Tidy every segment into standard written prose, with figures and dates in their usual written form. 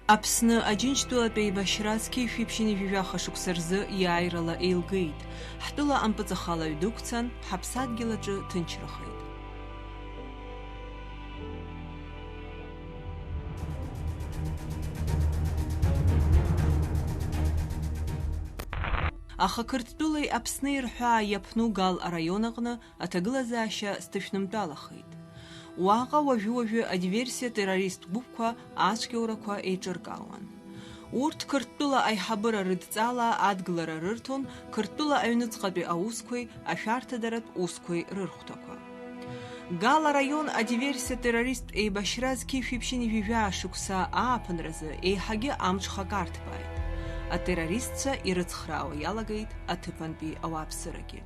Аԥсны Аџьынџьтәылатәи еибашьраз Қьеиф-Ԥшьыни жәижәаха шықәса рзы иааирала еилгеит. Ҳтәыла ампыҵахалаҩ дықәцан, ҳаԥсадгьыл аҿы ҭынчрахеит. Аха Қырҭтәылеи Аԥсни рҳәаа иаԥну Гал араион аҟны аҭагылазаашьа сҭышәнымтәалахеит. Уаҟа уажәы-уажәы адиверсиа террорист гәыԥқәа ацәгьоурақәа еиҿыркаауан. Урҭ Қырҭтәыла аиҳабыра рыдҵала адгылара рырҭон Қырҭтәыла аҩныҵҟатәи аусқәеи ашәарҭадаратә усқәеи рырхәҭақәа. Гал араион адиверсиа террорист еибашьраз Қьеиф-Ԥшьыни жәижәаа шықәса ааԥынразы еиҳагьы амҽхак арҭбааит. Атеррористцәа ирыцхраауа иалагеит аҭыԥантәи ауааԥсырагьы.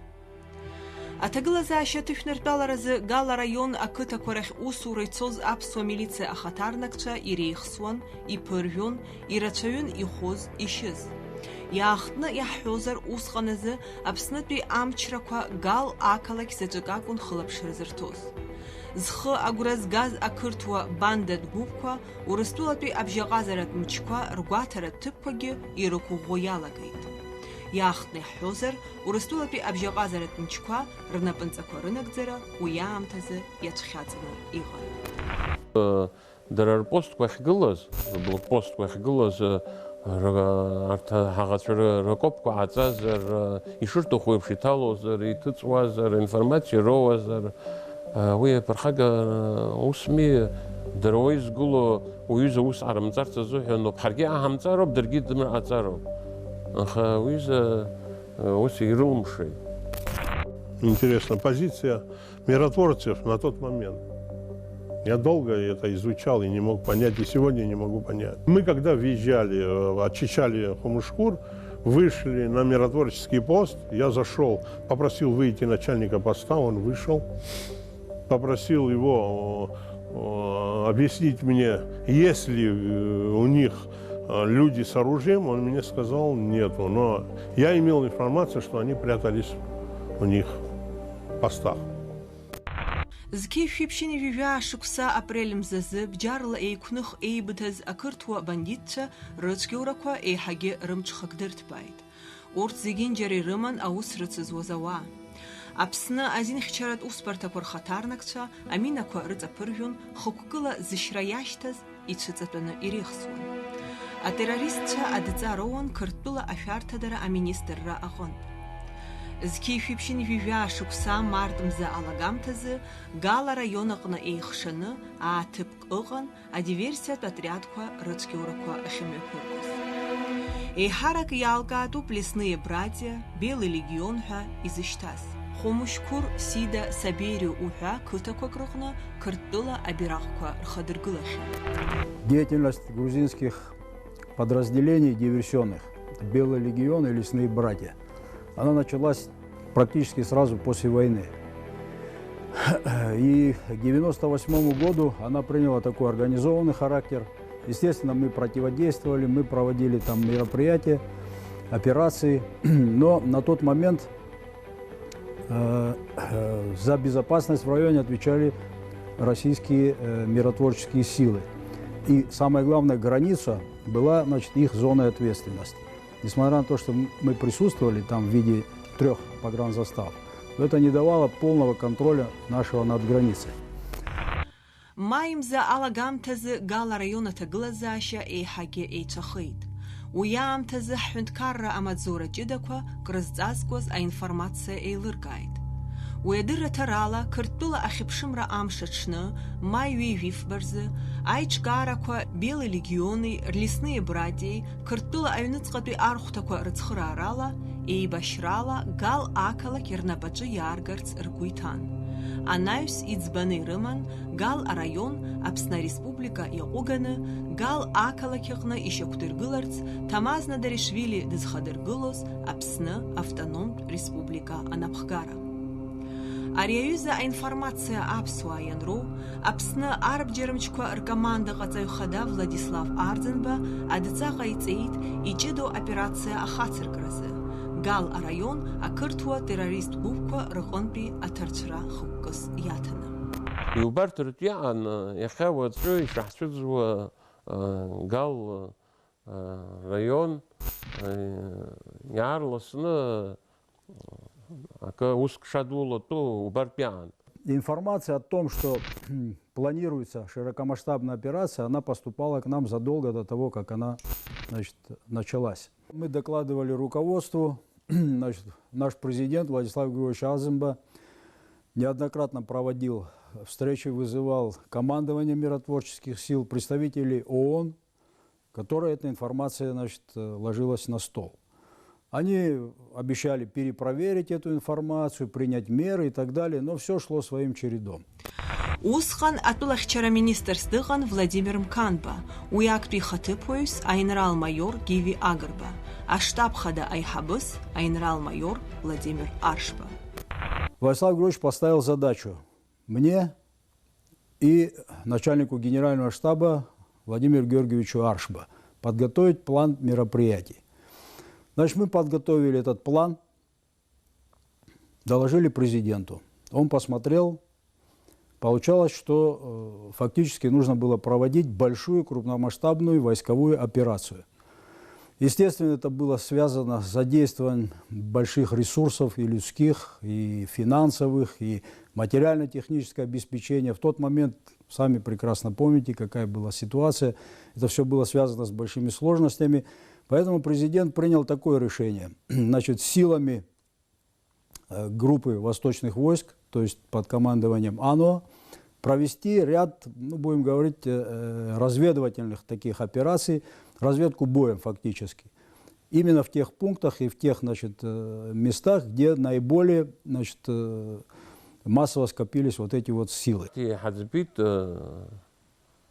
Аҭагылазаашьа аҭышәнартәаларазы Гал араион ақыҭақәа рахь усура ицоз аԥсуа милициа ахаҭарнакцәа иреихсуан, иԥыржәон, ирацәаҩын ихәыз, ишьыз. Иаахтны иаҳҳәозар, усҟан азы Аԥснытәи амчрақәа Гал ақалақь заҵәык акәын хылаԥшра зырҭоз. Зхы агәра згаз ақырҭуа бандатә гәыԥқәа Урыстәылатәи абжьаҟазаратә мчқәа ргәаҭаратә ҭыԥқәагьы ирықәыӷәӷәо иалагеит. Иаахтны иаҳҳәозар, Урыстәылатәи абжьаҟазаратә мчқәа рнапынҵақәа рынагӡара уи аамҭазы иацәхьаҵны иҟан. Дара рпостқәа ахьгылаз, рблокпостқәа ахьгылаз арҭ ҳаӷацәа рокопқәа ааҵазар, ишырҭаху еиԥш иҭалозар, иҭыҵуазар, информациа роуазар, уи аԥырхага усми, дара уа изгыло уҩыза ус ҟарымҵарц азыҳәан ауп, ҳаргьы ааҳамҵароуп, даргьы дымҟаҵароуп. Аха уҩыза ус ирылмшеит. Интересна позиция миротворцев на тот момент. Я долго это изучал и не мог понять, и сегодня не могу понять. Мы, когда въезжали, очищали Хомушкур, вышли на миротворческий пост, я зашел, попросил выйти начальника поста, он вышел, попросил его объяснить мне, есть ли у них люди с оружием, он мне сказал, нету. Но я имел информацию, что они прятались у них в постах. З Қьеиф-Ԥшьыни жәижәаа шықәса апрель мзазы бџьарла еиқәных еибыҭаз ақырҭуа бандитцәа рыцәгьоурақәа еиҳагьы рымҽхак дырҭбааит. Урҭ зегьынџьара ирыман аус рыцызуаз ауаа. Аԥсны азинхьчаратә усбарҭақәа рхаҭарнакцәа аминақәа рыҵаԥыржәон, хықәкыла зышьра иашьҭаз ицәыҵатәаны иреихсуан. Атеррористцәа адҵа роуан Қырҭтәыла ашәарҭадара аминистрра аҟынтә. З Қьеиф-Ԥшьыни жәижәаа шықәса март мза алагамҭазы Гал араион аҟны еихшаны ааҭыԥк ыҟан адиверсиатә отриадқәа рыцәгьоурақәа ахьымҩаԥыргоз. Еиҳарак иаалкаатәуп Лесные братья, Белый легион ҳәа изышьҭаз. Хомушкур, Сида, Саберио уҳәа қыҭақәак рыҟны Қырҭтәыла абираҟқәа рхадыргылахьан. Деятельность грузинских подразделений диверсионных, Белый легион и Лесные братья, она началась практически сразу после войны. И к 1998 году она приняла такой организованный характер. Естественно, мы противодействовали, мы проводили там мероприятия, операции. Но на тот момент за безопасность в районе отвечали российские миротворческие силы. И самое главное, граница была, значит, их зоной ответственности. Несмотря на то, что мы присутствовали там в виде 3 погранзастав, это не давало полного контроля нашего над границей. Маи мза алагамҭазы Гал араион аҭагылазаашьа еиҳагьы еицәахеит. Уи аамҭазы ҳҳәынҭқарра амаҵзура ҷыдақәа крызҵазкуаз аинформациа еилыркааит. Уи адырраҭарала Қырҭтәыла ахьыԥшымра амш аҽны, маи ҩеижә ифбарзы, аиҿкаарақәа Белый легиони, Лесные братьеи, Қырҭтәыла аҩныҵҟатәи архәҭақәа рыцхыраарала, еибашьрала Гал ақалақь рнапаҿы иааргарц ргәы иҭан. Анаҩс иӡбаны ирыман Гал араион Аԥсны Ареспублика иаҟәыганы, Гал ақалақь аҟны ишьақәдыргыларц Ҭамаз Надаришвили дызхадыргылоз Аԥсны автономтә республика анапхгара. Ари аҩыза аинформациа аԥсуаа ианроу, Аԥсны арбџьармычқәа ркоманда ҟаҵаҩ хада Владислав Арӡынба адҵа ҟаиҵеит иҷыдоу операциа ахацыркразы, Гал араион ақырҭуа террорист гәыԥқәа рҟынтәи аҭарцәра хықәкыс иаҭаны. Убарҭ ртәы иаҟан иахьа уаҵәы ишаҳцәыӡуа Гал район ярлысыны уск шадулы то убарпян. Информация о том, что планируется широкомасштабная операция, она поступала к нам задолго до того, как она, значит, началась. Мы докладывали руководству, значит, наш президент Владислав Григорьевич Азымба неоднократно проводил встречи, вызывал командование миротворческих сил, представителей ООН, которая эта информация, значит, ложилась на стол. Они обещали перепроверить эту информацию, принять меры и так далее, но все шло своим чередом. Усхан атулахчара министр стыган Владимир Мканба, уякпи хатыпойс айнрал-майор Гиви Агарба, а штаб-хада айхабыс айнрал-майор Владимир Аршба. Владислав Григорьевич поставил задачу мне и начальнику генерального штаба Владимиру Георгиевичу Аршба подготовить план мероприятий. Значит, мы подготовили этот план, доложили президенту. Он посмотрел, получалось, что фактически нужно было проводить большую крупномасштабную войсковую операцию. Естественно, это было связано с задействованием больших ресурсов и людских, и финансовых, и материально-техническое обеспечение. В тот момент, сами прекрасно помните, какая была ситуация. Это все было связано с большими сложностями. Поэтому президент принял такое решение. Значит, силами группы восточных войск, то есть под командованием АНО, провести ряд, ну, будем говорить, разведывательных таких операций, разведку боем фактически. Именно в тех пунктах и в тех, значит, местах, где наиболее, значит, массово скопились вот эти вот силы.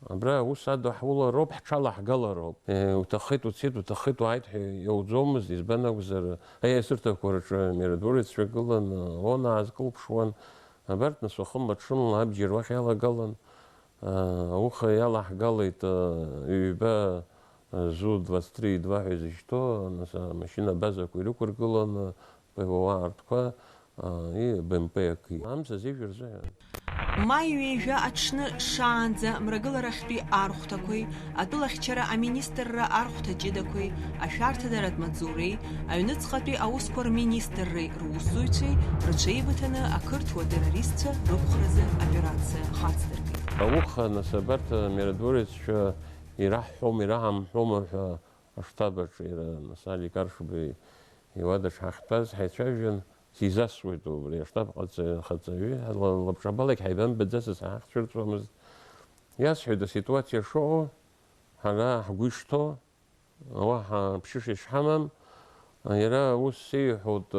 Абра усаду حول ربح شلح قلرب وتخيت وتسيت وتخيت وعيد يوزومز يزبنا وزر هي سرت كورش ميردوريت شغلن وانا عز قلب شوان برت نسو خمت شن ابجر وخيلا قلن وخ يلا قليت يبا زود 23 2 что نسا ماشينا بازك ويلوكر قلن بوارتقا и БМП амса зевер за Майюежа ачны шанза мрагыларахпи архтакой, атулахчара аминистрра архта джидакой, ашартадарат мадзурей, аюныцхапи аускор министррей русуйчей, рычейбытаны акыртва террористца рубхразы операция хацдерки. Ауха насабарт миротворец ираххум ирахам хумар штаба насали каршби ивадаш хахпаз хайчажен سيزاسوي تو ريشتاب قد خدزوي هلا بشبالك حيبان بدس ساعة شرط ومز ياسحو دا سيتواتيا شو هلا حقوشتو واحد بشوش حمام يرا وسي حوت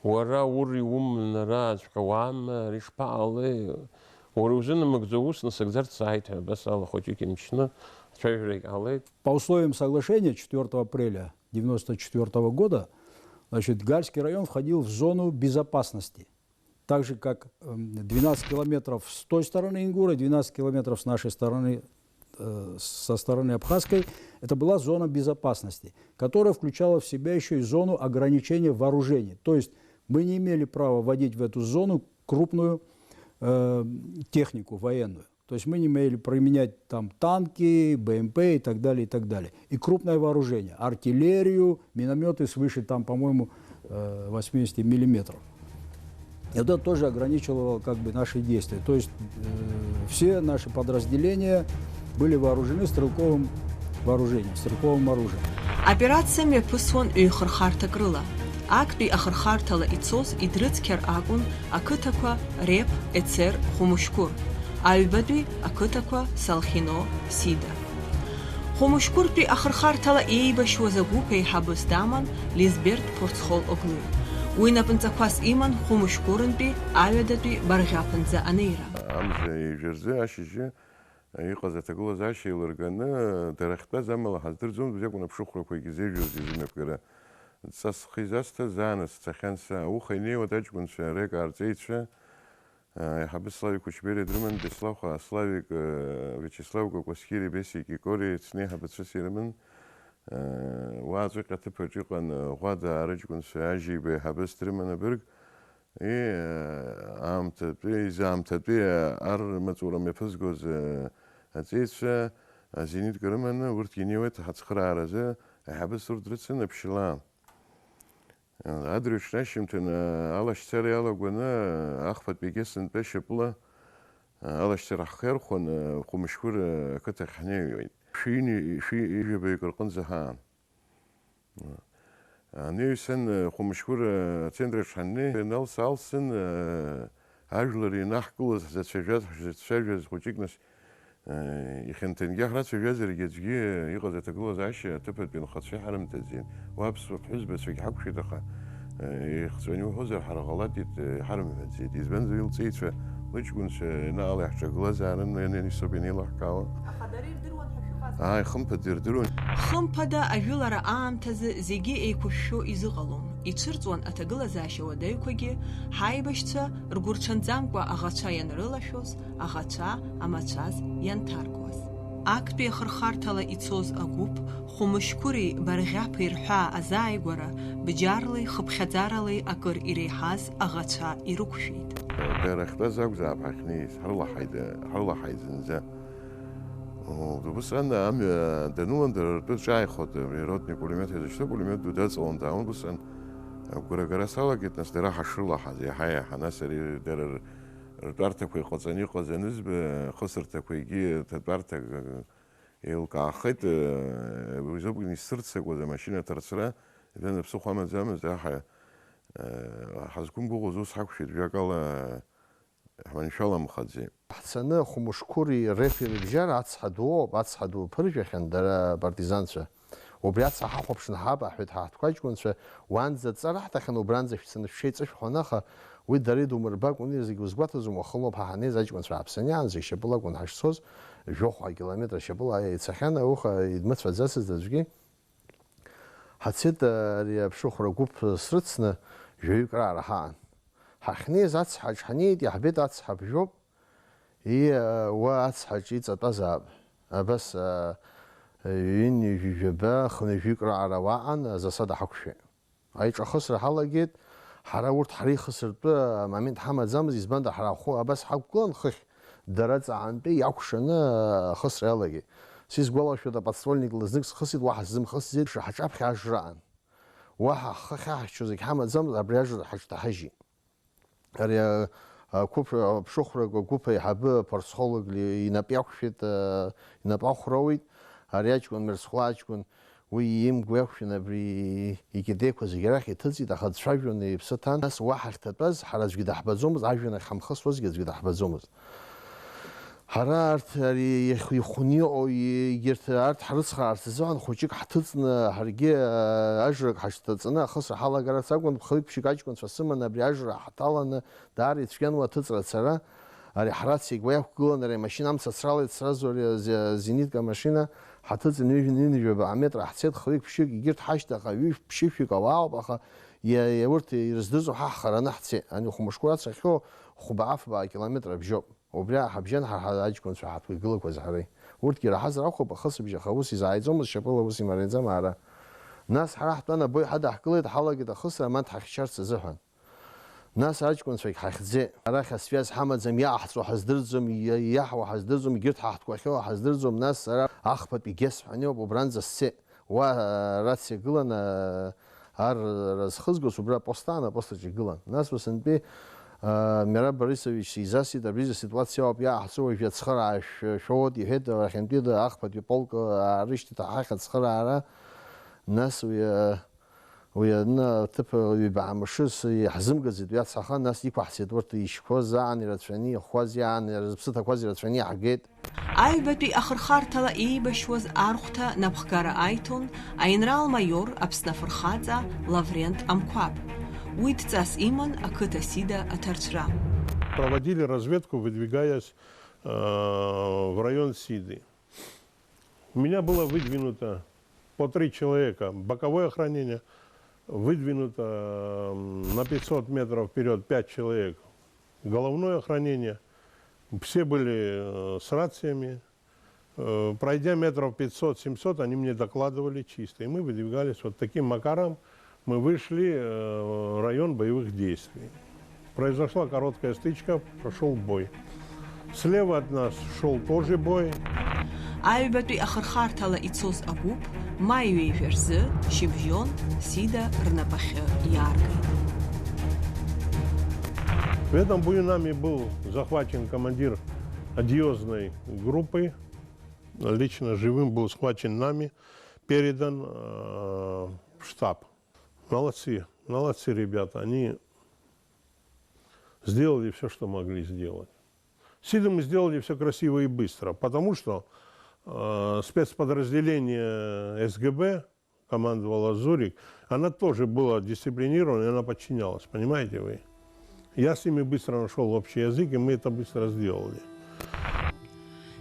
ورا وري وم نراج قوام ريش بالي وروزن مجزوس نسقدرت ساعتها بس الله хоть مشنا شايفريك عليه. По условиям соглашения 4 апреля 1994 года, значит, Гальский район входил в зону безопасности. Так же, как 12 километров с той стороны Ингура, 12 километров с нашей стороны, со стороны Абхазской, это была зона безопасности, которая включала в себя еще и зону ограничения вооружений. То есть мы не имели права вводить в эту зону крупную технику военную. То есть мы не имели применять там танки, БМП и так далее, и так далее. И крупное вооружение, артиллерию, минометы свыше там, по-моему, 80 миллиметров. И это тоже ограничивало как бы наши действия. То есть все наши подразделения были вооружены стрелковым вооружением, стрелковым оружием. Операция Мепусон Юхархарта Крыла. Акби Ахархартала Ицос и Дрыцкер Агун, Акытаква, Реп, Эцер, Хумушкур. Альбадуи акытаква салхино сида. Хомушкур при ахархартала эйбаш вазагупей хабыс даман лизберт порцхол оглы. Уинапынцаквас иман хомушкурын при авядадуи баргапынза анейра. Амже ижерзе ашиже иҟаз аҭагылаз ашьа еилырганы дарахьтәаз амала ҳаздырӡом бзиакәын аԥшыхәрақәа егьзеижәыз изымҩаԥгара. Сасхы изасҭаз ааныс цахьан ауха инеиуа аҷкәынцәа рекаарҵеицәа Хабис Славик Учбери Друмен, Беславха, Славик Вячеслав Кокосхири, Беси Кикори, Цне Хабицус Ирмен, Вазу Катепаджикан, Вада Арачкун Сажи, Хабис Трименберг, и Амтапи, Замтапи, Ар Мацура Мефазгоз, أتيت زينيت كرمنا ورت ينيوت هتخرع رزا حبس ردرتنا بشلان أدري شناش يمكن الله اشتري الله قلنا أخفت بيجسن بشبله الله اشتري خير خو مشهور كتر حنيوي شيني شي يجي بيقرقن زهان نيسن خو مشهور تندرش حني نال سالسن أجلري نحكول زتشجز خوجيكنس يخنتن جهرات في جزر يجي يقعد تقول زعش تبت بين خطشي حرم تزين وابس حزب في حق شي دخل يخصني وحزر حرغلات حرم تزيد يزبن زي الصيد ف وش كنش نال يحشغل زارن يعني سبيني لحقاوه خمبة دردرون خمبدا أجولارا آمتز زيجي إيكوشو إزغالون إتشرزوان أتغلازاشي ودايكوغي حايبشتا رغورچنزانقوا أغاچا ينرلاشوز أغاچا أماچاز ينتارقوز أكبي خرخارتالا إتسوز أغوب خمشكوري برغاب إرحا أزايغورا بجارلي خبخزارلي أكر إريحاز أغاچا إروكشيد درخبا زاوزاب حخنيس هرلا حيزنزا بس أنا أم دنون در بتجاي خود راتني پوليمت هزشته پوليمت دودز اون داون بس أن كورا سالا جت نس درا حشرلا حزي حيا حناسري در دارتك في قزني قزنز بخسر تكويجي تدارتك يلقى خيط ويزوجني سرتسك وذا ماشينة ترسرة إذا نبسخ ما زامز ده حيا حزكون بوغزوس حكشي بيقال إن شاء الله مخزي. حسنا خمشكوري ريفيل بجار عتصحدو برجع خندرا بارتيزانشة وبيعتص حقوبش نحابة حد حد كويس كونش وانزت صراحة خنو برانزة في سنة شيء تش حناخة ويدريدو مرباك ونيزي جوزبات زوم خلوا بحنيز أجي كونش عبسني عن زي شبلا كون هشتوز جوخ كيلومتر شبلا يتسخن أو يدمت في الزاس دزجي حسيت ريا بشوخ رجوب سرتسنا جيكرا رحان حخني زات حاج حنيد يحبيت أتصحب جوب هي وأتصحب جيت أتزاب بس يني جبا خني جيكرا على وعن زصاد حكشة أي شخص حلا جيت حراورت حري خسرت مامين حمد زمز يزبند حراخو بس حكون خخ درجة عن بي يعكشنا خسر يلا جي سيز قولا شو ده بتصولني لزنكس خسيد واحد زم خسيد شو حجاب خياجران واحد خخ شو زي حمد زمز أبرياج حج تحجي هريا كوب بشخرة كوب يحب برسخولك اللي ينبيعوشيت ينبيعوخرويد هريا تكون مرسخوا تكون ويم قويشنا بري يكديك وزيراخ يتزي دخل شايفوني بستان ناس واحد تبز حرج قد أحبزومز عايزين خمخص وزج قد أحبزومز حرارت هري يخوني أو يرتارت حرص خارت زمان خوشك حتزنا هرجي أجرك حشتزنا خسر حالا قرر ساقون بخليك بشيكاج كنت فسمنا بري أجر حطالنا داري تشكن وتزرع سرا هري حرات سيقويا كلنا هري ماشينا مسرالي تسرزو زينيت كماشينا حتز نيجي جوا عميت راح تصير خليك بشيك يجرت حاجة قوي بشيك واو بخا يورت يرزدزو حخر أنا حتسي أنا خو مشكورات سخو خو بعرف بقى كيلومتر بجوب وبلا حبجن حاجة كنت في حتوي قلق وزهري ورت كي راح أزرع خو بخص بيجي خوسي زايزوم الشباب وسي مريضة معنا ناس حرحت أنا بوي حدا حكليت حلا كده خسر ما تحكيشرت زهن ناس عايش كنت فيك حخزي راح اسفياز حمد زم ياحت وحزدرزم يحو حزدرزم يجرت حت كوخو حزدرزم ناس اخبط بيجس حنيو ببرانز السي وراتسي قلن هر رزخزغو برا بوستانا بوستجي قلن ناس وسن بي ميرا борисович سيزاسي دا بريزا سيتواتسيا بيا حسو يتسخر شود يهد راخنتي دا اخبط بيبولك ريشتي تاعك تسخر على ناس ويانا تبقى يبقى مشوس يحزم جزيد ويات سخان ناس يكو حسيت ورت يشكوز عن رتفني خوازي عن بسطة خوازي رتفني حقيت أي بدي آخر خارطة إي بشوز أرخته نبخكار آيتون أينرال مايور أبسنا فرخاتza لافرينت أمكواب ويتцас إيمان أكتا سيدا أترчра. Проводили разведку, выдвигаясь в район Сиды. У меня было выдвинуто по 3 человека боковое охранение. Выдвинуто на 500 метров вперед 5 человек. Головное охранение. Все были с рациями. Пройдя метров 500-700, они мне докладывали чисто. И мы выдвигались вот таким макаром. Мы вышли в район боевых действий. Произошла короткая стычка, прошел бой. Слева от нас шел тоже бой. Аҩбатәи ахырхарҭала ицоз агәыԥ маиҩеижәа рзы шьыбжьон Сида рнапахьы иааргеит. В этом бою нами был захвачен командир одиозной группы. Лично живым был схвачен нами, передан в штаб. Молодцы, молодцы ребята. Они сделали все, что могли сделать. Сида мы сделали все красиво и быстро, потому что спецподразделение СГБ, командовала Зурик, она тоже была дисциплинирована, и она подчинялась, понимаете вы? Я с ними быстро нашел общий язык, и мы это быстро сделали.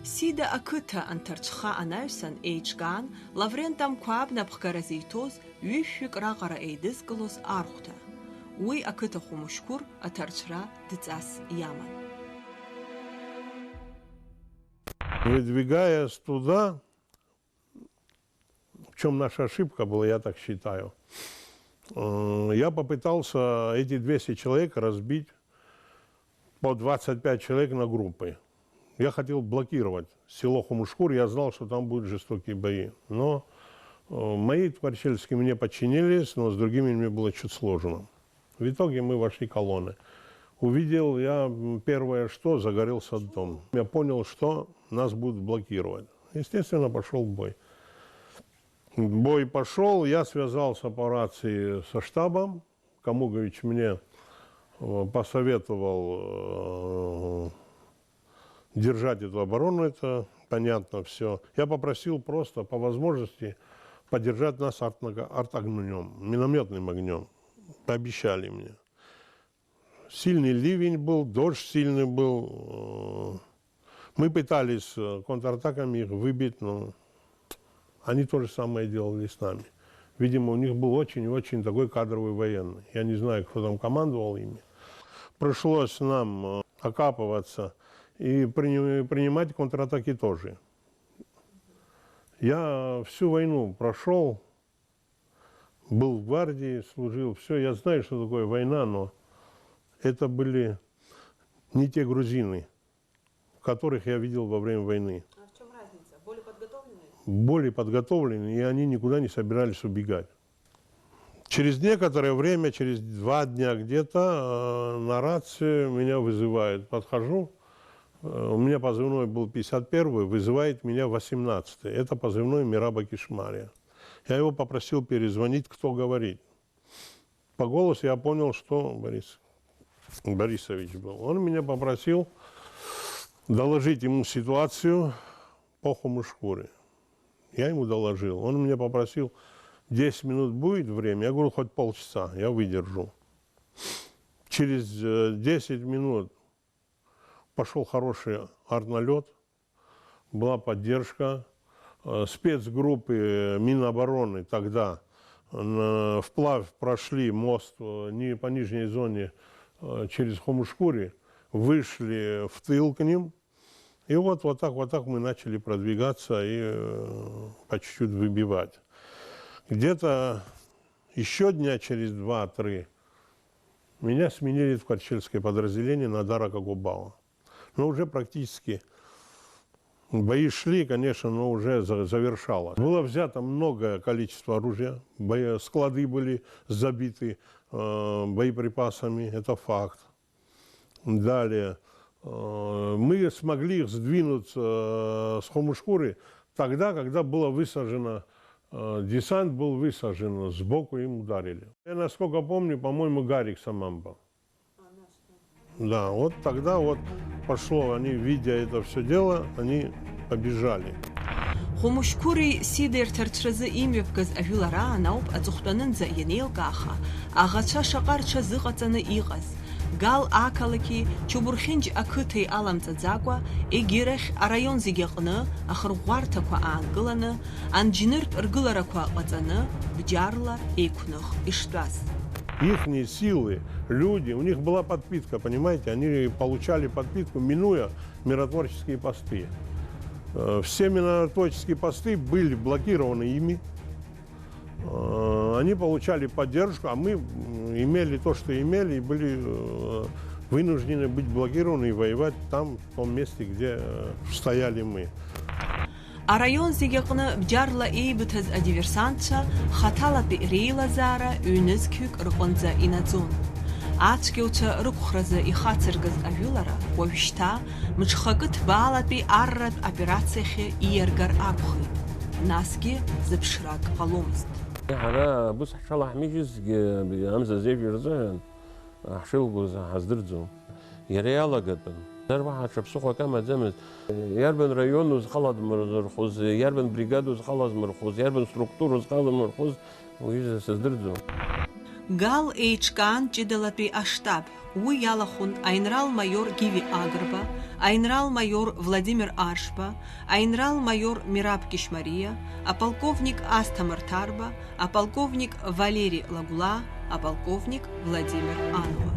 Сида ақыҭа анҭарҽха анаҩсан еиҿкаан, Лаврентам Қәааб напхгаразы иҭоз ҩышәҩык раҟара еидызкылоз архәҭа. Уи ақыҭа Хәымшәқәыр аҭарцәра дҵас иаман. Выдвигаясь туда, в чем наша ошибка была, я так считаю, я попытался эти 200 человек разбить по 25 человек на группы. Я хотел блокировать село Хомушкур, я знал, что там будут жестокие бои. Но мои товарищи мне подчинились, но с другими мне было чуть сложно. В итоге мы вошли колонны. Увидел я первое, что загорелся дом. Я понял, что нас будут блокировать. Естественно, пошел бой. Бой пошел, я связался по рации со штабом. Камугович мне посоветовал держать эту оборону, это понятно все. Я попросил просто по возможности поддержать нас артогнем, минометным огнем. Пообещали мне. Сильный ливень был, дождь сильный был. Мы пытались контратаками их выбить, но они то же самое делали с нами. Видимо, у них был очень-очень такой кадровый военный. Я не знаю, кто там командовал ими. Пришлось нам окапываться и принимать контратаки тоже. Я всю войну прошел, был в гвардии, служил, все. Я знаю, что такое война, но это были не те грузины, которых я видел во время войны. А в чем разница? Более подготовленные? Более подготовленные, и они никуда не собирались убегать. Через некоторое время, через 2 дня где-то, на рации меня вызывают. Подхожу, у меня позывной был 51-й, вызывает меня 18-й. Это позывной Мираба Кишмария. Я его попросил перезвонить, кто говорит. По голосу я понял, что Борисович был. Он меня попросил доложить ему ситуацию по Хомушкуре. Я ему доложил. Он меня попросил, 10 минут будет время? Я говорю, хоть полчаса, я выдержу. Через 10 минут пошел хороший артналет, была поддержка. Спецгруппы Минобороны тогда вплавь прошли мост не по нижней зоне через Хомушкури, вышли в тыл к ним. И вот так мы начали продвигаться и по чуть-чуть выбивать. Где-то еще дня через 2-3 меня сменили в Корчельское подразделение на Дара Кагубау. Но уже практически бои шли, конечно, но уже завершалось. Было взято многое количество оружия, склады были забиты боеприпасами, это факт. Далее, мы смогли их сдвинуть с Хомушкуры тогда, когда было высажено, десант был высажен, сбоку им ударили. Я, насколько помню, по-моему, Гарик Самамба. Да, вот тогда вот пошло, они, видя это все дело, они побежали. Хомушкури Сида рҭарцәразы имҩаԥгаз ажәылара ауп аҵыхәтәанынӡа ианеилкааха, аӷацәа шаҟа рҽазыҟаҵаны иҟаз. Гал ақалақьи Чубурхьынџь ақыҭеи аламҵаӡакәа, егьирахь араион зегьы аҟны ахырӷәӷәарҭақәа аанкыланы, анџьныртә ргыларақәа ҟаҵаны, бџьарла еиқәных иштәаз. Ихние силы, люди, у них была подпитка, понимаете, они получали подпитку, минуя миротворческие посты. Все миротворческие посты были блокированы ими, они получали поддержку, а мы имели то, что имели, и были вынуждены быть блокированы и воевать там, в том месте, где стояли мы. Арайон зигеqны бжарла эйбтез адиверсантша хатала бирила зара үнизкюк рqonza инадзон. Ачгеута рукхраза и хацыргыз авюлара вовишта мчхагыт балапи аррат операциихи иергар акхы. Насги зыбшрак qalomst. أنا بص حشلا حميجز بأمزة زي جرزان حشل جوز حزدرزو يريالا قدن نربح شبسوخة كما زمز يربن ريون وز خلص مرخوز يربن بريغاد وز خلص مرخوز يربن ستركتور وز خلص مرخوز ويجز سزدرزو Гал эйчкан чидалапи аштаб. Уи ялахун айнрал-майор Гиви Агрба, айнрал-майор Владимир Аршба, айнрал-майор Мираб Кишмария, а полковник Астамар Тарба, а полковник Валерий Лагула, а полковник Владимир Анова.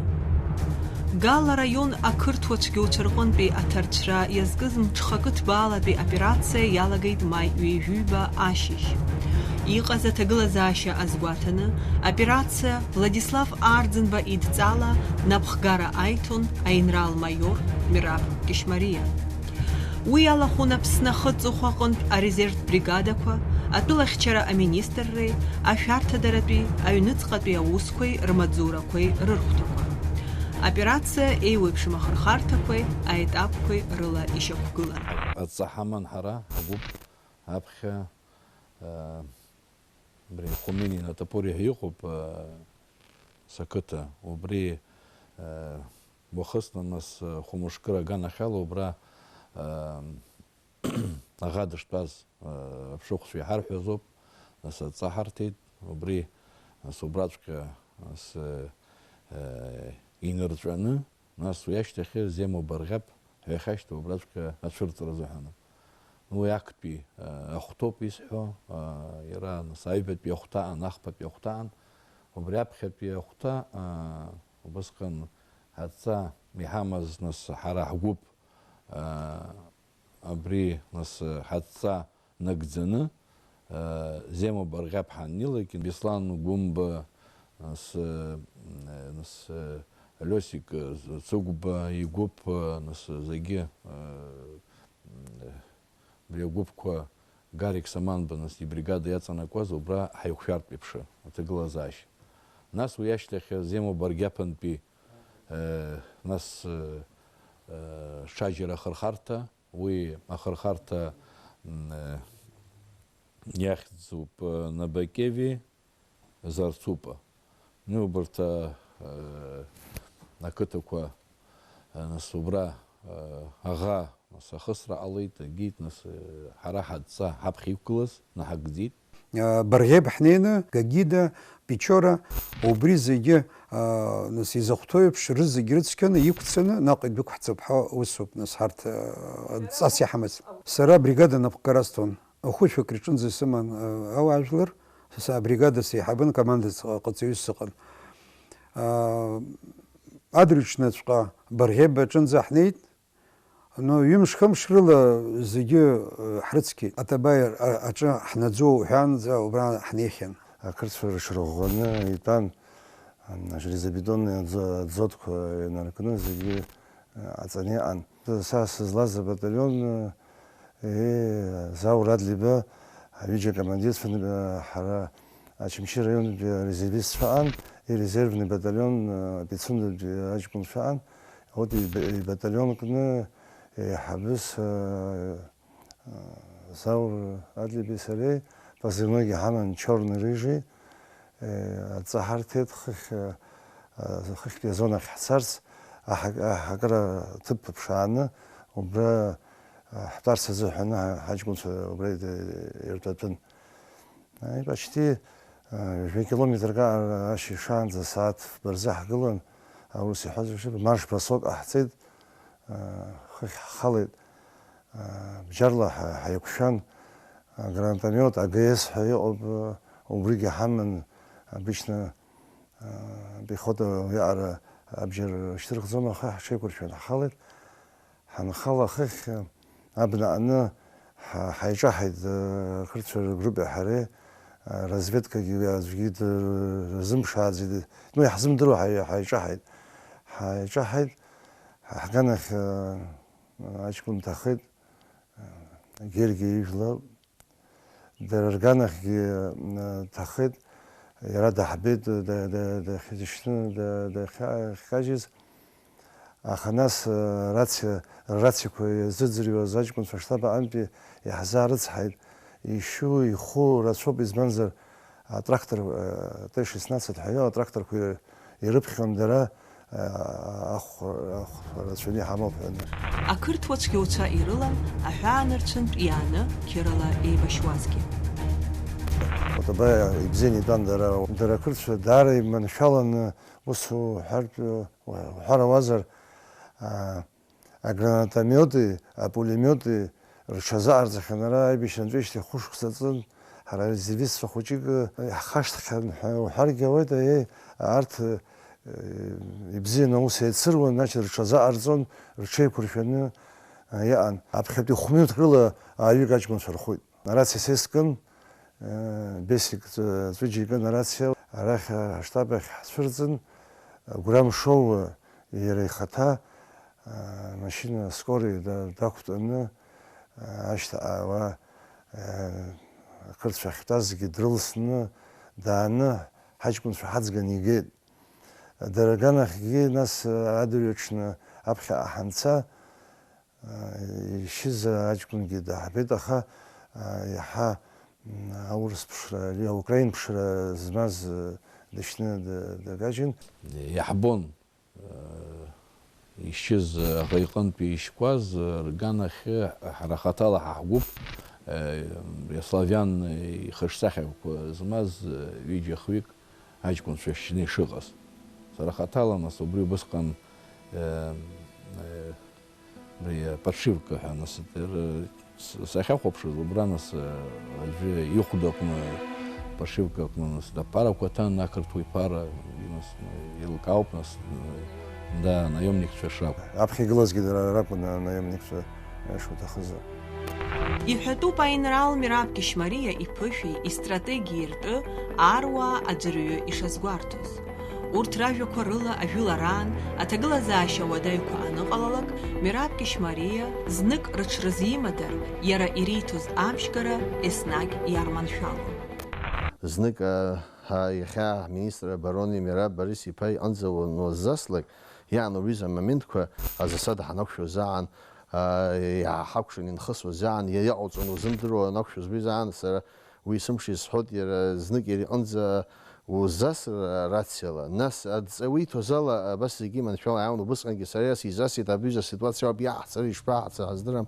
Гал район акыртвачги учаргон би атарчра язгызм чхакыт бала би операция ялагайд май уйюба ашиш. Иҟаз аҭагылазаашьа азгәаҭаны операция Владислав Ардзынба идҵала напхгара аиҭон аинрал-майор Мираб Кишмария. Уи алахәын Аԥсны ахыҵыхәа аҟынтә арезервтә бригадақәа, атәылахьчара аминистрреи, ашәарҭадаратәи, аҩныҵҟатәи аусқәеи рмаҵзурақәеи рырхәҭақәа. Операция еиуеиԥшым ахырхарҭақәеи, аетапқәеи рыла ишьақәгылан. Ацаҳаман ҳара ҳгәыԥ аԥхьа بري خميني نتابوري هيقب سكتة وبري بخصنا ناس خمشكرة جانا خالو برا أغادش باز بشوخ في حرف يزوب ناس تصحرتيد وبري ناس وبراتك ناس ينرجعنا ناس وياش تخير زي ما برغب هي خشت وبراتك أشرت رزحنا وياكبي أخطوب يسحو يرى نصايبت بيختان نخبت بيختان وبريابخت بيختان وبسكن حتى ميحامز نص حرا حقوب أبري نص حتى نقزنا زي ما برغب حني لكن بيسلان قوم نص لوسيك صوب يقوب نص زيجي Брегубква Гарик Саманбанас и бригада Яцанакваза убра хайхшарт пипша. Это глазащ. Нас уящих зему баргяпан пи нас шаджира хархарта, уи ахархарта яхцуп на Бакеви зарцупа. Ну барта накатаква нас убра ага نص خسرة عليت جيت نص حراحة صح حبخي وكلس نحق جديد برغيب حنينة جديدة بيشورة وبريز يجي نص يزختوي بشرز جريتس كان يكتسنا ناقد بك حسب وسوب نص حرت أسيا حمس سرا بريغادا نبكراستون أخوش فكرتون زي سمان أو عجلر سا بريغادا سيحابن كماندس قدسيوس سقن أدريش نتبقى برغيب بجنزة حنيت но юмш хамшрила зиги хрицки атабайр ача хнадзу ханза убран хнехен акырсфер шрогона итан железобетонный дзотк наркну зиги ацани ан сас злаза батальон заурад либо виджа командирство хара ачимши район резервист фан и резервный батальон 500 ачкун фан вот и батальон кны حبس زور عدلي بسري позывной حمن черный рыжий تصحرتيت خخ زونا حسرس حقرا طب بشعنا وبرا حتار سزحنا حاجكم وبرا يرتبطن باشتي 2 كيلومتر قاع شي شان за ساعات برزح قلن او سي حاجه شي مارش بسوق احتيد خالد بجرله حيكشان гранатомет АГС حيقب وبريجي حمن بيشنا بيخوض يعرى أبجر اشترك زوما خا شيكور شوان خالد حنخلا خيخ أبناءنا حيجاحد خرج جروب حري разведка جيد زم شاد زيد نو يحزم درو حيجاحد Хаганах ачкун тахит герги ижлал дерганах тахит ярада хабит да хизишну да хажиз аханас рацико зидзрио зачкун фаштаба ампи яхзарц хайд ишу иху рацо безманзар трактор Т-16 хайо трактор ку ирыбхан дара рацони хамов Ақырҭуаҿгьы уцәа ирылан аҳәаанырцәынтә иааны Қьырала еибашьуазгьы. Отаба ибзени дан дара кырцәа даара иманшәаланы ус уҳәарауазар агранатомети, апулемети рҽазаарҵахьан ара аибашьрантәи ашьҭахь хәышықәса ҵын, ҳара резервистцәа хәыҷык иаҳхашҭхьан ҳәа уҳәаргьы ауеит, арҭ ибзианы аус еицыруан, значит рҽазаарҵон, рҽеиқәыршәаны иаан. Аԥхьатәи хә-минуҭк рыла ааҩык аҷкәынцәа рхәит. Арациа сескын, бесик ҵәыџьа икын арациа, арахь аштаб ахь ҳцәырҵын, агәра мшоу иара ихаҭа машина скори дақәтәаны ашьҭаауа ақырҭцәа ахьтәаз зегьы дрылсны дааны ҳаҷкәынцәа ҳаӡганы игеит. Дара аганахьгьы нас адырҩаҽны аԥхьа аҳанца ишьыз аҷкәынгьы даҳбеит, аха иаҳа аурыс ԥшра, аукраин ԥшра змаз дышьны дагажьын. Иаҳбон ишьыз аӷа иҟынтәи ишьқәаз рганахьы ҳара хаҭала ҳаҳгәыԥ славиан ихаҿсахьақәа змаз ҩыџьа хҩык аҷкәынцәа шьны ишыҟаз. Сара хаҭала нас убри убысҟан подшивка ҳәа нас сахьахәаԥшыз убра нас аӡәы ихәда аҟны подшивка аҟны нас аԥарақәа ҭан ақырҭуа иԥара нас еилкаауп нас наемникцәа шракәу. Аԥхьа игылазгьы дара ракәын анаемникцәа шуҭахыз. Иҳәатәуп аинрал Мираб Кьышьмариа иԥышәеи истратегиеи ртәы ааруаа аӡәырҩы ишазгәарҭоз. Урҭ ражәақәа рыла ажәылараан аҭагылазаашьа уадаҩқәа аныҟалалак, Мираб Кьышьмариа знык рыҽрызимадар, иара ириҭоз амшьгара еснагь иарманшәалон. Знык иахьа ҳминистр барони Мираб Борис-иԥа иҟынӡа уанузаслак, иаан уҩыза амоментқәа азасада ҳанақәшәоз аан, иааҳакәшан инхысуаз аан, иаҟауҵон узымдыруа анақәшәоз уи аан, сара уи сымш исҳәот, иара знык иара иҟынӡа узасыр рациала. Нас адҵауиҭоз ала абас зегьы маншәала иаауан, убысҟангьы сара сизасит абҩыза ситуациа ауп иаҳцара ишԥаҳацара ҳаздырам.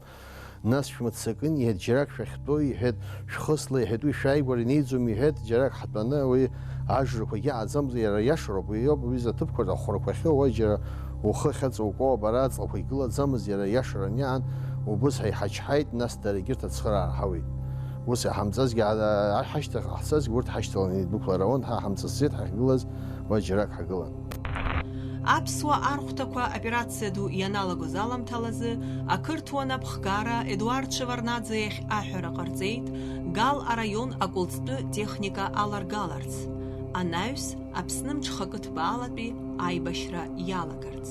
Нас шәмыццакын иҳәеит, џьарак шәахьтәоу иҳәеит, шәхысла иҳәеит, уи шәааигәара инеиӡом иҳәеит, џьарак ҳатәаны уи ажрақәа иааӡамыз иара иашароуп, уи ауп уи аҭыԥқәа ахәрақәа ахьыҟоу, уа џьара ухы ахьаҵоукуа бара аҵлақәа игылаӡамыз иара иашаран иаан, убыс ҳаиҳачҳаит, нас дара егьырҭ ацхыраара ҳауеит. Ус ҳамҵазгьы ҳашьҭахь ҳахцазгьы урҭ ҳашьҭаланы идәықәларауан, ҳамҵысзеит ҳахьгылаз, уа џьарак ҳагылан. Аԥсуа архәҭақәа операциа ду ианалагоз аламҭалазы, ақырҭуа напхгара Едуард Шеварднаӡе иахь аҳәара ҟарҵеит Гал араион акәылҵтәы техника аларгаларц, анаҩс Аԥсны мҽхакы ҭбаалатәи аибашьра иалагарц.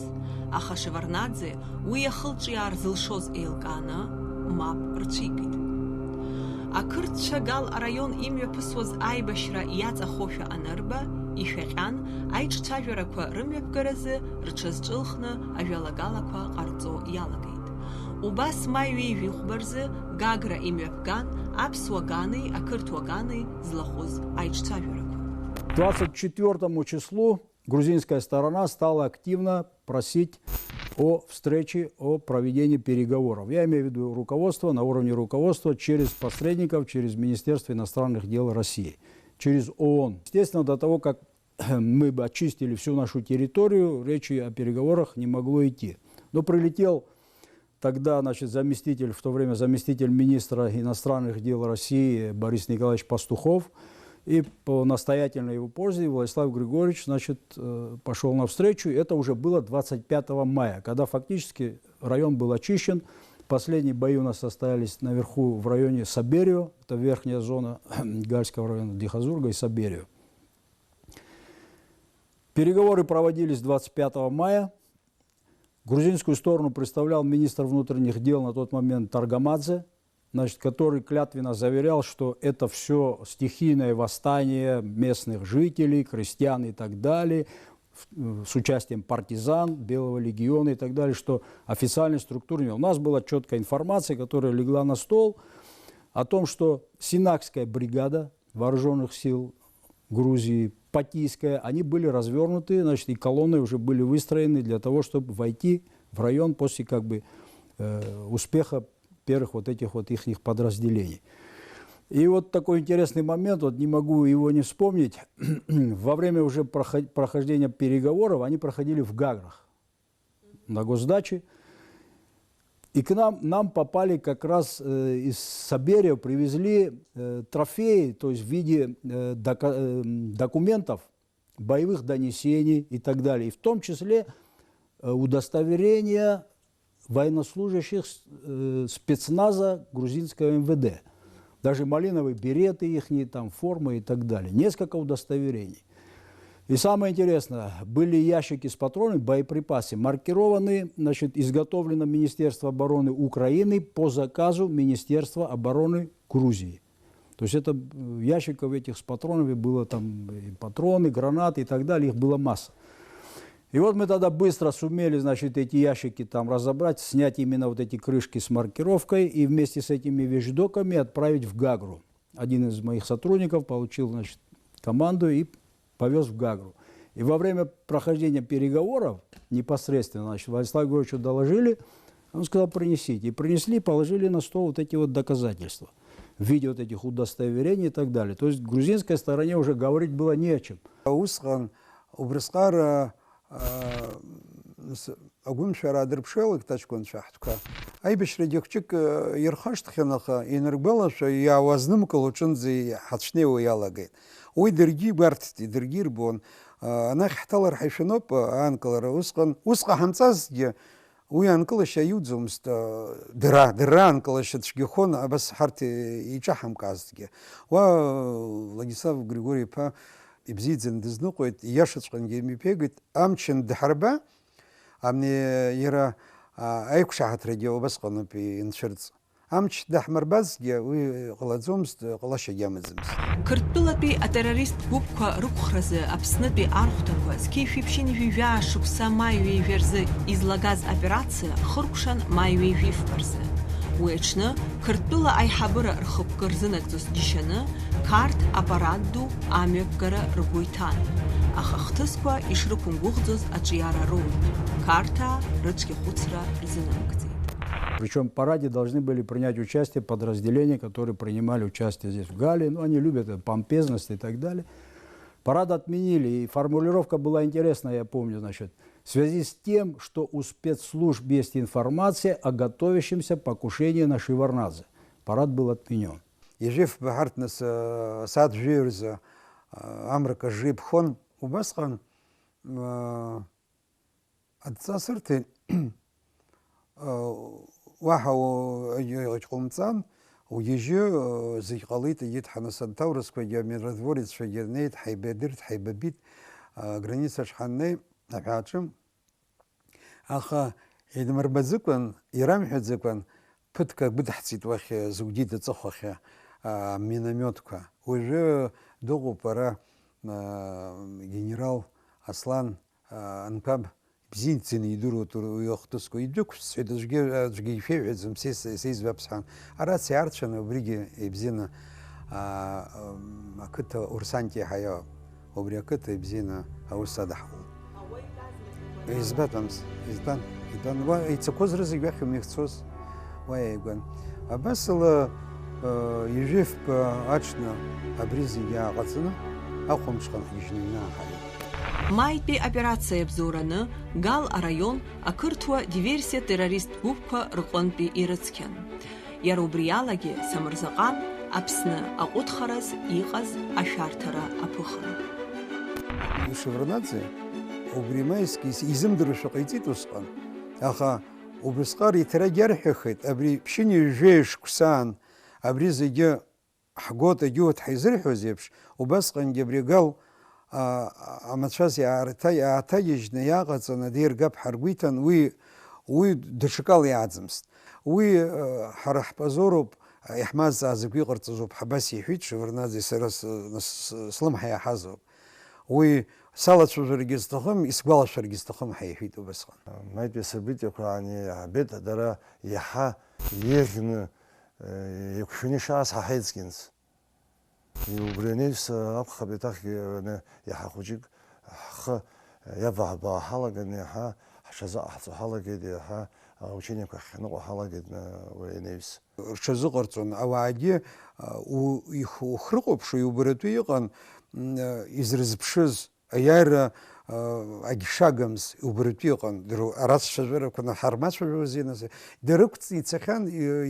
Аха Шеварднаӡе уи иахылҿиаар зылшоз еилкааны мап рцәикит. Ақырҭцәа Гал араион имҩаԥысуаз аибашьра иаҵахошәа анырба, ишәаҟьан аиҿцәажәарақәа рымҩаԥгаразы рҽазҿылхны ажәалагалақәа ҟарҵо иалагеит. Убас маи ҩеижәихәба рзы Гагра имҩаԥган аԥсуа гани ақырҭуа гани злахәыз аиҿцәажәарақәа. 24 числу грузинская сторона стала активно просить о встрече, о проведении переговоров. Я имею в виду руководство, на уровне руководства, через посредников, через Министерство иностранных дел России, через ООН. Естественно, до того, как мы бы очистили всю нашу территорию, речи о переговорах не могло идти. Но прилетел тогда, значит, заместитель, в то время заместитель министра иностранных дел России Борис Николаевич Пастухов, и по настоятельной его просьбе Владислав Григорьевич, значит, пошел навстречу. Это уже было 25 мая, когда фактически район был очищен. Последние бои у нас состоялись наверху в районе Саберио, это верхняя зона Гальского района, Дихазурга и Саберио. Переговоры проводились 25 мая. Грузинскую сторону представлял министр внутренних дел на тот момент Таргамадзе, значит, который клятвенно заверял, что это все стихийное восстание местных жителей, крестьян и так далее, с участием партизан, Белого легиона и так далее, что официальной структуры нет. У нас была четкая информация, которая легла на стол, о том, что Синакская бригада вооруженных сил Грузии, Патийская, они были развернуты, значит, и колонны уже были выстроены для того, чтобы войти в район после как бы успеха первых вот этих вот их подразделений. И вот такой интересный момент, вот не могу его не вспомнить, во время уже прохождения переговоров они проходили в Гаграх на госдаче, и к нам попали как раз из Саберия, привезли трофеи, то есть в виде документов, боевых донесений и так далее, и в том числе удостоверения военнослужащих спецназа грузинского МВД. Даже малиновые береты их, там, формы и так далее. Несколько удостоверений. И самое интересное, были ящики с патронами, боеприпасы, маркированные, значит, изготовлено Министерство обороны Украины по заказу Министерства обороны Грузии. То есть это ящиков этих с патронами было там и патроны, гранаты и так далее, их была масса. И вот мы тогда быстро сумели, значит, эти ящики там разобрать, снять именно вот эти крышки с маркировкой и вместе с этими вещдоками отправить в Гагру. Один из моих сотрудников получил, значит, команду и повез в Гагру. И во время прохождения переговоров непосредственно, значит, Владиславу Григорьевичу доложили, он сказал, принесите. И принесли, положили на стол вот эти вот доказательства в виде вот этих удостоверений и так далее. То есть грузинской стороне уже говорить было не о чем. أقوم شارع دربشالك تشكون شحتك أي بشري يكتشك يرخشت خناخا ينرقبلش يا وزنمك لوشن زي حتشني ويالا جيت ويدرجي برتتي درجير بون أنا احتلر حيشنوب أنكلر وسقا حمصاز ويانكلش يودزوم است درا أنكلش تشجيخون بس حرت يجحم كازدي ولاجيساف غريغوري با يبزيدزن دزنقويت ياشتشقن جيمي بيجت أمشن دحربا أمني يرى أيك شحت رجيو بس قلنا بينشرت أمش دحمر بس جا وقلزومست قلاش جامزمس كرتبلا بي التروريست بوبكا ركخرز أبسنت بي أرختكوز كيف يبشيني في فياش بسا مايوي فيرزي إزلاغاز أوبرация خركشان مايوي فيفبرزي ويشنا كرتبلا أي حبرة رخب كرزنكزوس ديشنا كارت أبارادو أميبكرا رغويتان أخختسكوا إشركون غوخزوز أجيارا роут. Карта рычки хуцра резинамгзи. Причем в параде должны были принять участие подразделения, которые принимали участие здесь в Галлии. Ну, они любят это, помпезность и так далее. Парад отменили, и формулировка была интересная, я помню, значит, в связи с тем, что у спецслужб есть информация о готовящемся покушении на Шеварднадзе. Парад был отменен. يجيف بحرتنس ساد جيرز أمريكا جيب خون وبسخن أتصرت واحد يقومتان ويجي زي قليت يتحنا سنتورس كوجا من رذوريس شجرنيت حيبدرت حيببيت граница шханны акачым аха эдмэр базыкван ирам хэдзыкван пыт как бы дхцит вахе зугдита цохахе минометка уже долго пора генерал Аслан Анпаб бзинцин идуру туруйохтуску идук светожге жгейфевезм сез вапсан арат сярчана бриги бзина акыта урсанти хая обрякыта бзина аусадаху избатамс избан идан ва ицакоз разыгвях мехцоз ваеган абасла يجيف أشنا أبرزي يا غزنا أقوم شغل يجنينا حي. Майпи операция бзураны гал район акыртуа диверсия террорист губка рықланпи ирыцкен. Ярубриялаги самырзақан апсны ақутхараз иғаз ашартара апыхын. Шеварднадзе убримайский изымдыры шақайтит усқан. Аха убрысқар итарагер хехет абри пшини жеш кусан أبرز جا حقوت جوت حيزر حزبش وبس قن جبريقال амацәаз иааҭагьежьны иааҟаҵаны деиргап ҳаргәиҭан, уи даҽакала иааӡамызт. Уи ҳара ҳпозоруп, иаҳмазҵааз ак иҟарҵазоуп, ҳабас иҳәит Шеварднаӡе, сара слымҳа иаҳазоуп. Уи салацәажәаргьы зҭахым, исгәалашәаргьы зҭахым ҳәа иҳәит убасҟан. Маитәи асабитиақәа ааибеит, дара иаҳа иеӷьны еиқәшәаны ишааз ҳаҳаиҵкьынс. Убри анаҩс акәхап еиҭахгьы иаҳа хәыҷык ҳхы иаваҳбаа ҳалаган, иаҳа ҳҽазаҟаҳҵо ҳалагеит, иаҳа аучениақәа ҳхьаныҟәо ҳалагеит уи анаҩс. Рҽазыҟарҵон, ауаагьы ухрыҟоуԥшо, иубаратәы иҟан изрызԥшыз аиааира агьшагамз иубаратәы иҟан, арацәажәарақәа ҳармацәажәоз иназ, дарықәҵны ицахьан,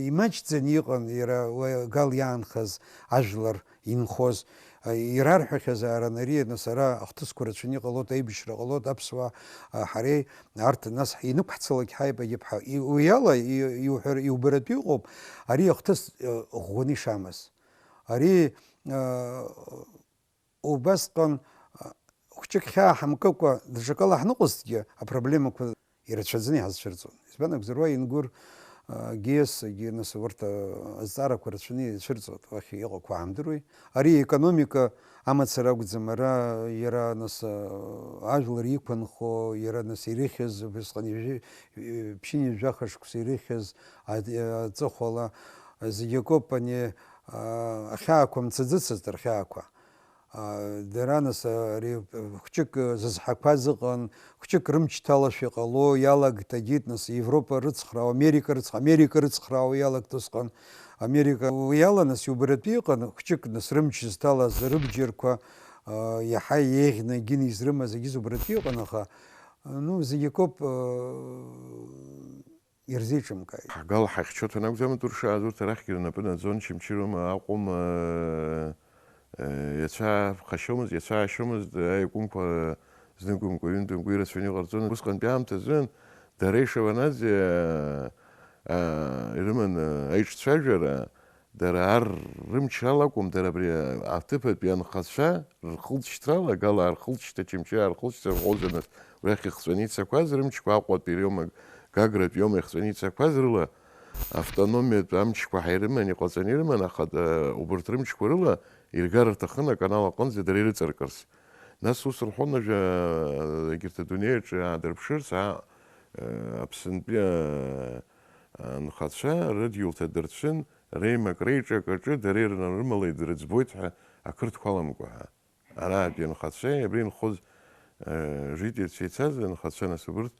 имаҷӡаны иҟан иара гал иаанхаз ажәлар инхоз. Ирарҳәахьазаарын ари сара ахҭысқәа рацәаны иҟалоит, аибашьра ҟалоит, аԥсуаа ҳареи арҭ нас инықәҳцалак ҳаибагьып ҳәа. Уи ала иубаратәы иҟоуп ари ахҭыс ӷәӷәаны ишамаз. Ари убасҟан хәҷык хьаа ҳамкыкәа даҽакала ҳныҟәозҭгьы апроблемақәа ирацәаӡаны иҳазцәырҵуан. Избан акәзаруа Ингәыр Гиасгьы нас урҭ азҵаарақәа рацәаны ицәырҵуан, уахь иҟақәо ҳамдыруеи. Ари економика амацара акәӡам, ара иара нас ажәлар иқәынхо, иара нас ирыхьыз убасҟан ԥшьынҩажәи жәахашықәса ирыхьыз аҵыхәала зегьы акоуп, ани ахьаақәа мцаӡыцызт рхьаақәа. Дара нас ари хәҷык зызҳақәаз ыҟан, хәҷык рымч ҭалашәа иҟало иалагт, агьит нас Европа рыцхраауа, Америка рыцхраауа иалагт усҟан. Америка уи ала нас иубаратәы иҟан, хәҷык нас рымч зҭалаз рыбџьарқәа иаҳа еиӷьны агьины изрымаз агьыз убаратәы иҟан, аха зегьы акоуп ирзеиҿымкааит. Ҳгал ҳахьчоҭ анакәӡамызт уршааз, урҭ арахьгьы рнапы наӡон, чымчыроума аҟәым иацәааԥхашьомызт, иацәаашьомызт, аикәымқәа зныгәымкәа, ҩынтәымкәа ирацәаны иҟарҵон. Усҟантәи аамҭазын дара Шеварднаӡе ирыман аиҿцәажәара, дара ар рымч алакәым, дара абри аҭыԥатәи анхацәа рхылҵшьҭрала, агала архылҵшьҭа, чымчыра архылҵшьҭа рҟәозаныз, уахь ихҵәаны ицақәаз рымчқәа Аҟәатәи иоума Гагратәи иоума ихҵәаны ицақәаз рыла автономиатә амчқәа ҳаирыман, иҟаҵаны ирыман, аха убарҭ рымчқәа рыла иргар рҭахын аканал аҟынӡа дара ирыҵаркырц. Нас ус рҳәон ажәа егьырҭ адунеиаҿы аадырԥшырц Аԥсынтәи анхацәа рыдиулҭа дырцәын, реимак реиҿакаҿы дара ирмала идрыӡбоит ҳәа ақырҭқәа аламкәа ҳәа. Араатәи анхацәа, абри инхоз жителцәа ицаз анхацәа, нас убырҭ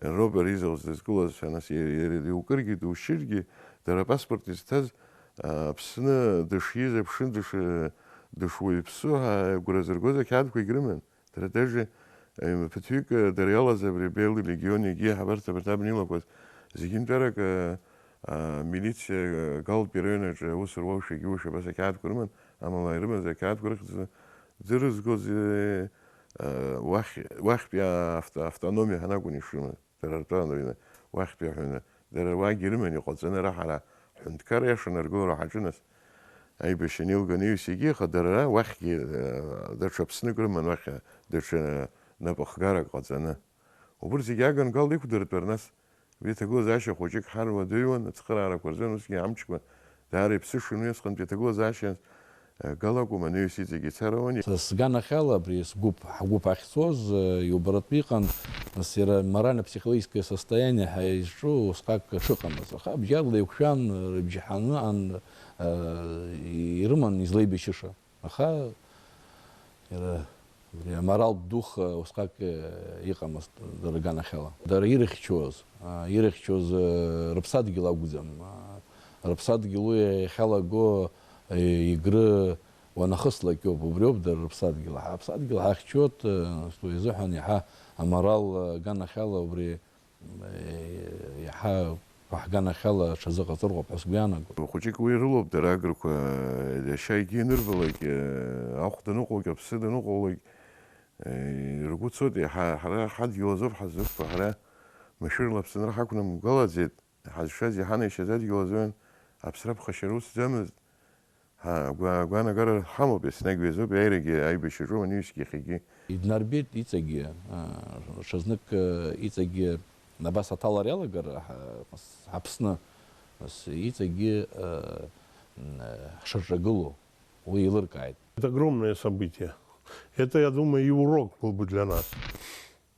роуп ари зызгылаз ҳәа, нас иукыргьы душьыргьы, дара апаспорт изҭаз Аԥсны дышиз, аԥшын дышуаҩԥсу ҳәа агәра зыргоз ақьаадқәагь рыман. Дара даже ԥыҭҩык дара иалаз абри Белли легион егьи ҳабарҭ абарҭ илақәаз зегьынтәарак милициа Галтәи араион аҿы аус руаушәа егьиушәа абас ақьаадқәа рыман, амала ирымаз ақьаадқәа рыхьӡаны дзырызгоз уахьтәи автономиа ҳанакәын ишрымаз, дара ртәаны уахьтәи аҳәаны, дара уаагьы ирыман иҟаҵаны раҳара ҳәынҭқар иашанаргылара ҳаҿыназ аибашьра неилганы иҩс егьи, аха дара уахьгьы даҽа Аԥснык рыман, уахь даҽа напахгарак ҟаҵаны. Убырҭ зегьы аган Гал иқәдыртәар, нас уи аҭагылазаашьа хәыҷык ҳарвадаҩуан, ацхыраарақәа рзын, усгьы амчқәа даара иԥсышан, уи асҟантәи аҭагылазаашьа Гал акәым, анаҩс иҵегьы ицарауан. Сганахьала абри ҳгәыԥ ахьцоз иубаратәы иҟан, нас иара морально-психологическое состояние ҳаизҿу усҟак шыҟамыз. Аха бџьарла еиқәшәан, рыбжьаҳаны ирыман излеибашьыша. Аха иара аморалтә духа усҟак иҟамызт дара ганахьала. Дара ирыхьчоз рыԥсадгьыл акәӡам. Рыԥсадгьыл уи иахьалаго игры уанахыслак иоуп, убри ауп дара рыԥсадгьыл. Аԥсадгьыл ҳахьчоит уи азыҳәан иаҳа аморал ганахьала убри иаҳа ҳганахьала ҽазыҟаҵарҟоуп ҳәа сгәы иаанагоит. Хәыҷык уи рылоуп дара агрқәа, иашьа егьи ианырбалак, ахә даныҟоугь, аԥсы даныҟоулак, ргәы цоит, ҳара ҳадгьыл азоуп ҳазықәԥо, ҳара машәырла Аԥсынра ҳақәнамгалаӡеит, ҳазшаз иҳанаишьаз адгьыл азыҳәан аԥсра ԥхашьара усӡамызт. Гуанагара хамобес негвезо бейреги айбешижу нишки хиги. Иднарбет ицаги шазнык ицаги набас аталарялагар хапсна ицаги шаржагылу уилыркайт. Это огромное событие. Это, я думаю, и урок был бы для нас.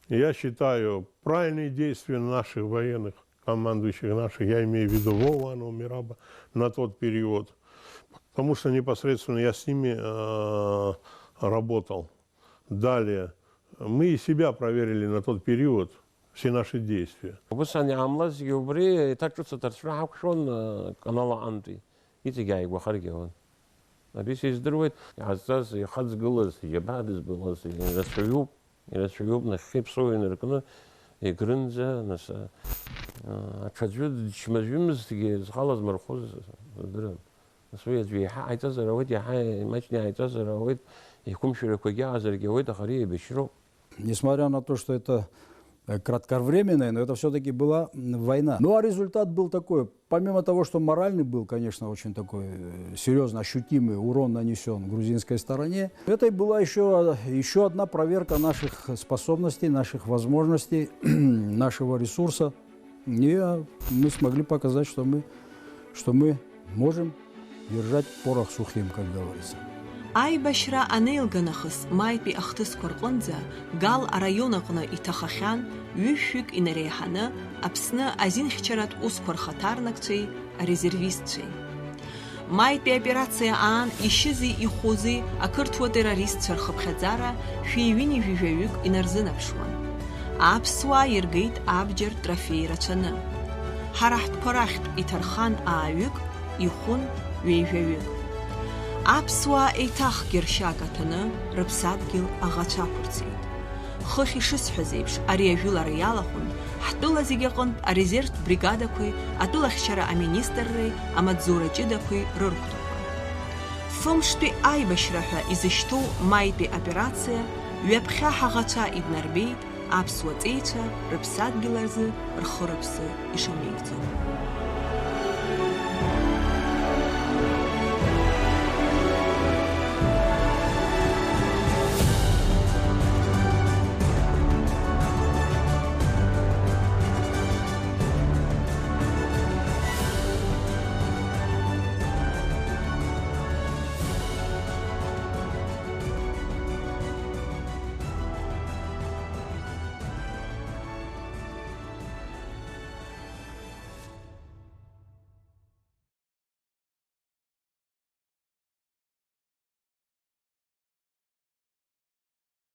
Я считаю, правильные действия наших военных, командующих наших, я имею в виду Вова Мираба, на тот период, потому что непосредственно я с ними работал. Далее, мы и себя проверили на тот период, все наши действия. وبصني عملاز يوبري تاچو ترشح شلون канала анти يتجاي وخارج هون أبيس يزدرويت عزاز يخذ جلس يبعدز بلس يرسيوب نخيب سوي نركنا يجرنزا نس أتشجود شمزيمز تيجي خلاص مرخوز درم نسوي جوي عايزة رويت يا حي ماشني عايزة رويت يكون شركة عزر جويت خريه بشرو. Несмотря на то, что это кратковременная, но это все-таки была война. Ну а результат был такой. Помимо того, что моральный был, конечно, очень такой серьезно ощутимый урон нанесен грузинской стороне, это была еще одна проверка наших способностей, наших возможностей, нашего ресурса. И мы смогли показать, что мы можем держать порох сухим, как говорится. Айбашра анейлганахыс майпи ахтыс корқонза гал арайонақна итахахян вюшюк инарейхана апсна азин хичарат ускор хатарнакчей резервистчей. Майпи операция ан ишизи и хузи акыртуа террорист чархабхадзара фиевини вювюк инарзынапшуан. Апсуа иргейт абджер трофей рачана. Харахт корахт итархан аавюк ихун вювюк. Аԥсуаа еиҭахгьыршьагаҭаны рыԥсадгьыл аӷацәақәырҵеит. Хыхь ишысҳәаз еиԥш, ари ажәылара иалахәын, ҳтәыла зегьы аҟынтә арезервтә бригадақәеи, атәылахьчара аминистрреи, амаҵзура ҷыдақәеи рырхәҭақәа. Фымштәи аибашьра ҳәа изышьҭоу маитәи операциа ҩаԥхьа ҳаӷацәа иднарбеит аԥсуа ҵеицәа рыԥсадгьыл рзы рхы-рыԥсы ишамеигӡо.